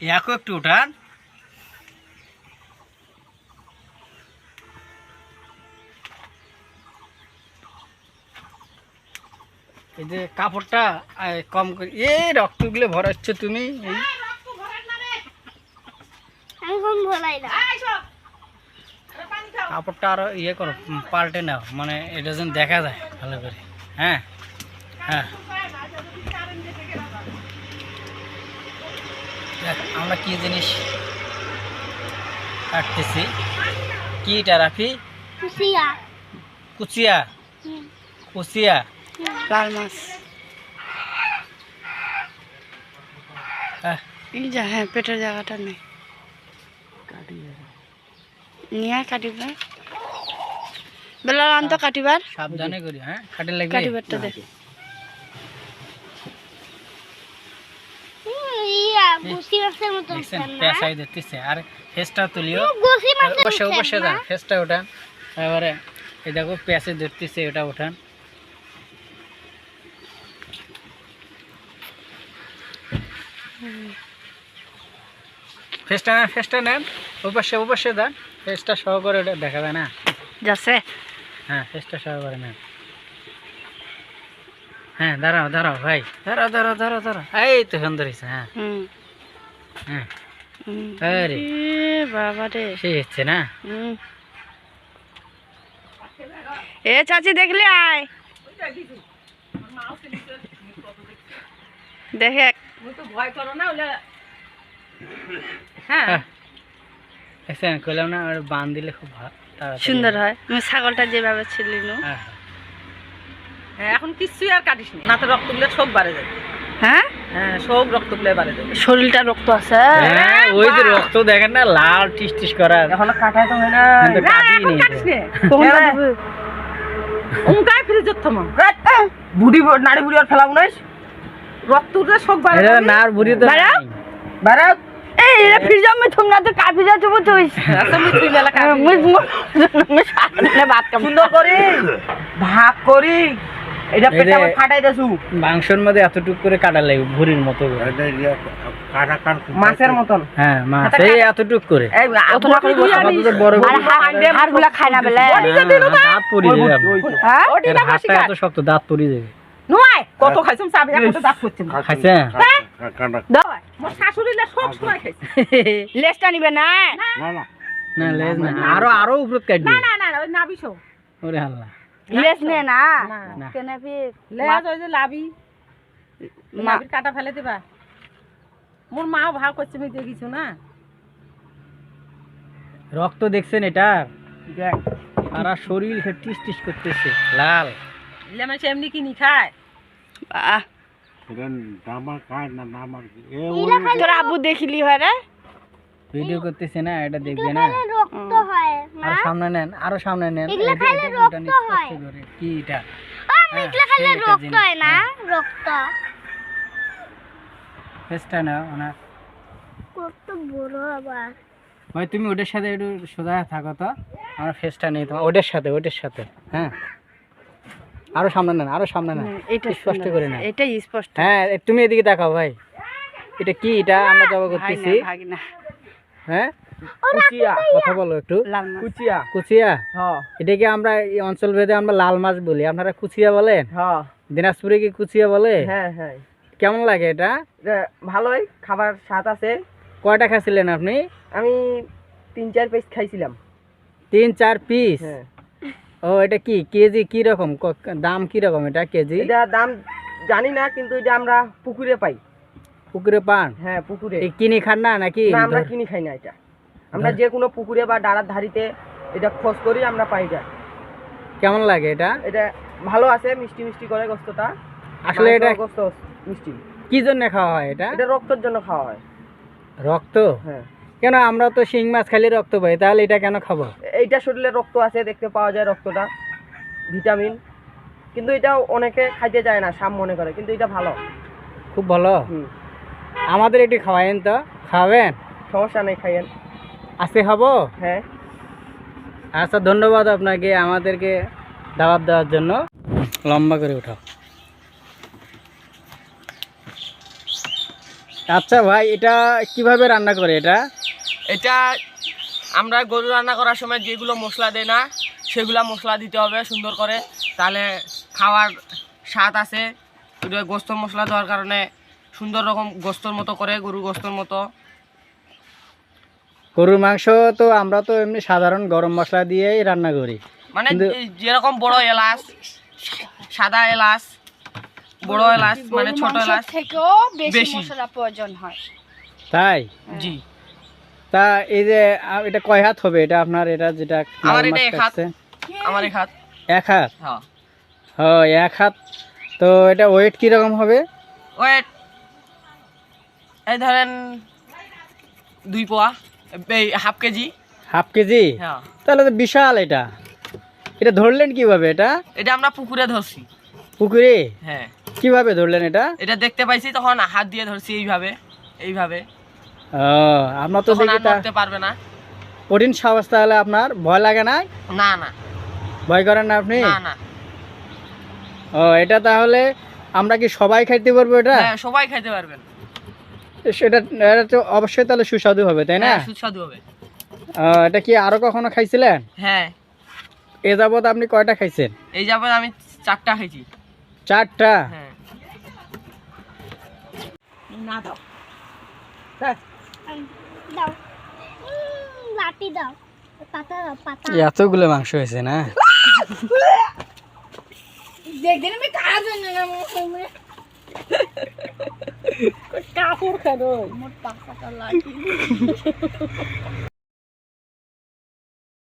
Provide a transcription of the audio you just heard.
ইয়াকও একটু উঠান। এই যে কাপড়টা কম করে এই রক্তগুলো ভরাচ্ছ তুমি। কাপড়টা আরো ইয়ে করো, পাল্টে নাও, মানে এটা যেন দেখা যায় ভালো করে। হ্যাঁ হ্যাঁ, আমরা কি জিনিস কাটতেছি, কি এটা রাফি? কুচিয়া। কুচিয়া, কুচিয়া, লাল মাছ। এই যা, হ্যাঁ পেটের জায়গাটা নেই, নিয়ে কাটিবার বেলা আনতো কাটিবার। সাবধানে করি, হ্যাঁ কাটে লাগবে। কাটিবারটা দে। পেঁচাই দিতেছে আর ফেসটা তুলিও, অবশ্যই অবশ্যই যান ফেসটা ওঠান। এবারে এই দেখো পেঁচে ধরতেছে, ওটা ওঠান। ফেসটা নেন, ফেসটা নেন, অবশ্যই অবশ্যই যান। ফেসটা সহ করে ওটা দেখা যায় না, যাচ্ছে। হ্যাঁ ফেসটা সহ করে নেন। হ্যাঁ দাঁড়াও দাঁড়াও ভাই, দাঁড়াও দাঁড়াও দাঁড়াও দাঁড়াও, এই তো সুন্দর হয়েছে। হ্যাঁ হ্যাঁ, আরে বাবা রে, সেই হচ্ছে না। এ চাচি দেখলে আয়, দেখে ভয় করো না। হ্যাঁ কইলাম না, বান দিলে খুব সুন্দর হয়। ছাগলটা যেভাবে ছিল এখন কিছুই আর কাটিস না, নাতে রক্ত গুলো সব বাড়ে যায়। হ্যাঁ হ্যাঁ সব রক্ত গুলো বাড়ে যায়, শরীরটা রক্ত আছে। হ্যাঁ ওই যে রক্ত দেখেন না, লাল টিস টিস করা। এখন কাটাই তো হয় না, কাটিস না উনকাই ফিরে যত থামা বুড়ি নাড়ি বুড়ি আর ফেলাবো না, রক্ত গুলো সব বাড়ে যায়। নার বুড়ি তো বাড়া এই এরা ফিরজাম মে তুমি না তো কাফি যাচ্ছ বুঝছিস। আচ্ছা মিঠুই মেলা কাটি ভাত কাম সুন্দর করে ভাগ করি, এটা পেটে আমার ফাটাই দেছু। মাংসের মধ্যে এতটুকু করে কাটা লাগে, ভুরির মতো মাছের মতন। হ্যাঁ মাছ এই এতটুকু করে, এই অতটা করে বড় হাড়গুলা খায় না বলে দাঁত পড়ে যাবে। হ্যাঁ এর হাতটা এত শক্ত, দাঁত পড়ে যাবে। নয় কত খাইছম চাবি কত দাঁত করছে না খাইছে দাও মোর শাশুড়ি না সব সময় খাইছে। লেজটা নিবে না। না লেজ না, আরো আরো উপর কাটবে। না না না ওই নাবিছো ওরে আল্লাহ, লেজ নে না না। কেন ফির লেজ ওই যে লাবি লাবির কাটা ফেলে দিবা। মোর মাও ভাগ করছে, আমি দেখিছো না। রক্ত দেখছেন এটা? দেখ সারা শরীর টিস টিস করতেছে লাল। লেমন এমনি কিনি খায়। আহ তোর আব্বু দেখিলি হয় রে, ভিডিও করতেছে না, এটা দেখবে না। আরো সামনে নেন, আরো সামনে নেন। কি এটা? ফেসটা নাও না, ভাই তুমি ওটার সাথে একটু সোজা থাকো তো, আমার ফেসটা নেই তোমার ওটার সাথে, ওটার সাথে। হ্যাঁ আরো সামনে নেন, আরো সামনে নেন, এটা স্পষ্ট করে নেন। এটাই স্পষ্ট। হ্যাঁ তুমি এদিকে তাকাও ভাই, এটা কি? এটা আমরা জবা করতেছি। হ্যাঁ কুচিয়া, কথা বলো একটু। কুচিয়া কুচিয়া, হ্যাঁ এটাকে আমরা এই অঞ্চল ভেদে আমরা লাল মাছ বলি, আপনারা কুচিয়া বলেন। হ্যাঁ দিনাজপুরে কি কুচিয়া বলে? হ্যাঁ হ্যাঁ কেমন লাগে এটা? ভালোই, খাবার স্বাদ আছে। কয়টা খাইছিলেন আপনি? আমি 3-4 পিস খাইছিলাম। 3-4 পিস? হ্যাঁ। ও এটা কি কেজি, কি রকম দাম, কি রকম এটা কেজি? এটা দাম জানি না, কিন্তু এটা আমরা পুকুরে পাই। পুকুরে পান? হ্যাঁ পুকুরে। এই কিনে খান না নাকি? না আমরা কিনি খাই না, এটা আমরা যে কোনো পুকুরে বা ডাড়ার ধারিতে এটা খোঁজ করি, আমরা পাই যায়। কেমন লাগে এটা? এটা ভালো আছে, মিষ্টি মিষ্টি করে গোস্তটা। আসলে এটা গোস্ত মিষ্টি। কি জন্য খাওয়া হয় এটা? এটা রক্তের জন্য খাওয়া হয়। রক্ত? হ্যাঁ। কেন আমরা তো শিং মাছ খালি রক্ত পাই, তাহলে এটা কেন খাবো? এইটা শরীরে রক্ত আছে, দেখতে পাওয়া যায় রক্তটা, ভিটামিন। কিন্তু এটা অনেকে খাইতে চায় না, সাম মনে করে, কিন্তু এটা ভালো, খুব ভালো। আমাদের এটি খাওয়াইন তো, খাওয়াবেন? সমস্যা নেই, খাইয়েন। আজকে খাবো? হ্যাঁ। আচ্ছা ধন্যবাদ আপনাকে আমাদেরকে দাওয়াত দেওয়ার জন্য। লম্বা করে উঠাও। আচ্ছা ভাই, এটা কিভাবে রান্না করে এটা? এটা আমরা গরু রান্না করার সময় যেগুলো মশলা দেয় না সেগুলো মশলা দিতে হবে সুন্দর করে, তাহলে খাওয়ার স্বাদ আছে। এটা গোস্ত মশলা দেওয়ার কারণে সুন্দর রকম গোস্তর মতো করে, গরু গোস্তর মতো। গরুর মাংস তো আমরা তো এমনি সাধারণ গরম মশলা দিয়েই রান্না করি। মানে কিন্তু- যেরকম বড় এলাচ, সাদা এলাচ, বড় এলাচ মানে ছোট এলাচ থেকেও বেশি বেশি। মশলা প্রয়োজন হয়। তাই? জি। তা এই যে এটা কয় হাত হবে এটা আপনার, এটা যেটা আমার মাছ এটা এক হাত। কাটছে? আমার এক হাত। এক হাত? হ্যাঁ। হ্যাঁ, এক হাত। তো এটা ওয়েট কিরকম হবে? ওয়েট এই ধরেন 2 পোয়া, এই হাফ কেজি। Half KG? হ্যাঁ। তাহলে তো বিশাল। এটা এটা ধরলেন কিভাবে এটা? এটা আমরা পুকুরে ধরছি। পুকুরে? হ্যাঁ। কিভাবে ধরলেন এটা? এটা দেখতে পাইছি তখন হাত দিয়ে ধরছি এইভাবে এইভাবে। ও, আপনার তো তখন দেখি আর ধরতে পারবে না। কঠিন সাহস। তাহলে আপনার ভয় লাগে না? না না ভয় করেন না আপনি? না না। ও, এটা তাহলে আমরা কি সবাই খাইতে পারবো এটা? হ্যাঁ, সবাই খাইতে পারবেন। সেটা এটা তো অবশ্যই তাহলে সুস্বাদু হবে, তাই না? হ্যাঁ, সুস্বাদু হবে। এটা কি আরো কখনো খাইছিলেন? হ্যাঁ, এ যাবত আপনি কয়টা খাইছেন? এই যাবে আমি 4টা খাইছি। 4টা? হ্যাঁ। না দাও। দাও লাঠি দাও, পাতা দাও, পাতা। এতগুলো মাংস হয়েছে না? দেখদিন আমি কাজ কাপড় খাবো মোট পাতাটা লাগি।